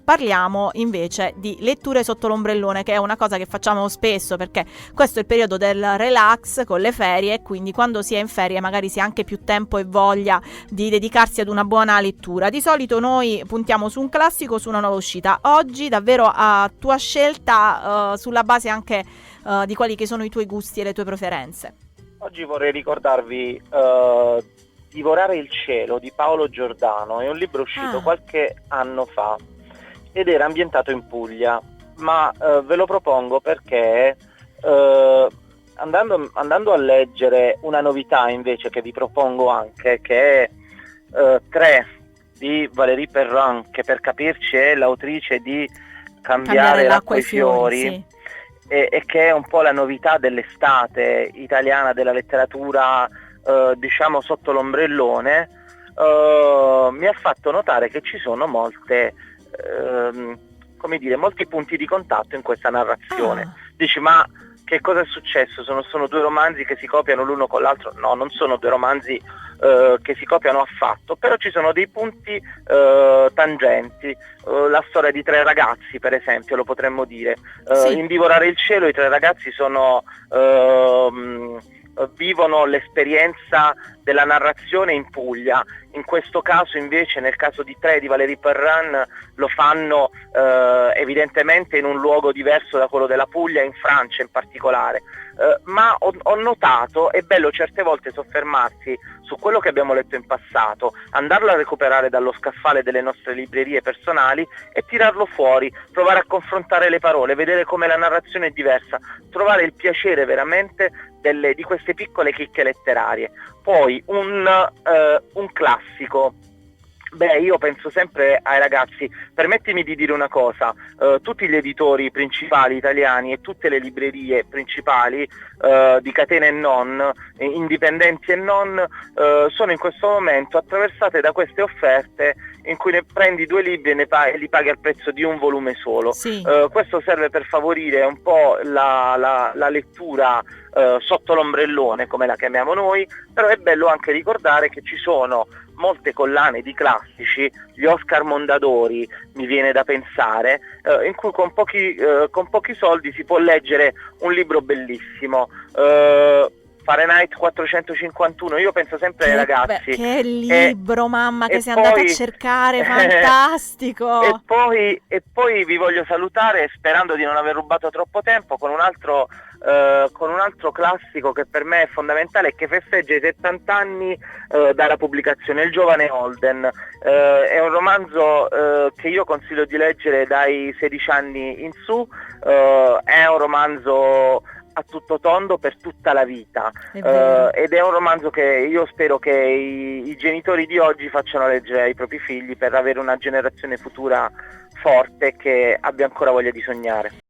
parliamo invece di letture sotto l'ombrellone, che è una cosa che facciamo spesso perché questo è il periodo del relax con le ferie, e quindi quando si è in ferie magari si ha anche più tempo e voglia di dedicarsi ad una buona lettura. Di solito noi puntiamo su un classico, su una nuova uscita. Oggi davvero a tua scelta, sulla base anche di quali che sono i tuoi gusti e le tue preferenze. Oggi vorrei ricordarvi Divorare il cielo di Paolo Giordano. È un libro uscito qualche anno fa ed era ambientato in Puglia, ma ve lo propongo perché andando a leggere una novità invece che vi propongo anche, che è Tre di Valérie Perrin, che per capirci è l'autrice di Cambiare l'acqua ai fiori, sì. e che è un po' la novità dell'estate italiana della letteratura, diciamo sotto l'ombrellone, mi ha fatto notare che ci sono molti punti di contatto in questa narrazione. Dici, ma che cosa è successo? Sono due romanzi che si copiano l'uno con l'altro? No, non sono due romanzi che si copiano affatto, però ci sono dei punti tangenti. La storia di tre ragazzi, per esempio, lo potremmo dire. Sì. In Divorare il cielo i tre ragazzi vivono l'esperienza della narrazione in Puglia. In questo caso invece, nel caso di Tre di Valérie Perrin, lo fanno evidentemente in un luogo diverso da quello della Puglia, in Francia in particolare. Ma ho notato, è bello certe volte soffermarsi su quello che abbiamo letto in passato, andarlo a recuperare dallo scaffale delle nostre librerie personali e tirarlo fuori, provare a confrontare le parole, vedere come la narrazione è diversa, trovare il piacere veramente di queste piccole chicche letterarie. Poi un classico. Beh, io penso sempre ai ragazzi. Permettimi di dire una cosa: tutti gli editori principali italiani e tutte le librerie principali di catene e non, indipendenti e non, sono in questo momento attraversate da queste offerte in cui ne prendi due libri e li paghi al prezzo di un volume solo. Sì. Questo serve per favorire un po' la lettura sotto l'ombrellone, come la chiamiamo noi, però è bello anche ricordare che ci sono molte collane di classici, gli Oscar Mondadori, mi viene da pensare, in cui con pochi soldi si può leggere un libro bellissimo. Fahrenheit 451, io penso sempre ai ragazzi. Che libro, mamma, che sei poi, andata a cercare, fantastico! E poi vi voglio salutare, sperando di non aver rubato troppo tempo, con un altro classico che per me è fondamentale e che festeggia i 70 anni dalla pubblicazione, Il giovane Holden. È un romanzo che io consiglio di leggere dai 16 anni in su. È un romanzo a tutto tondo per tutta la vita, ed è un romanzo che io spero che i genitori di oggi facciano leggere ai propri figli, per avere una generazione futura forte che abbia ancora voglia di sognare.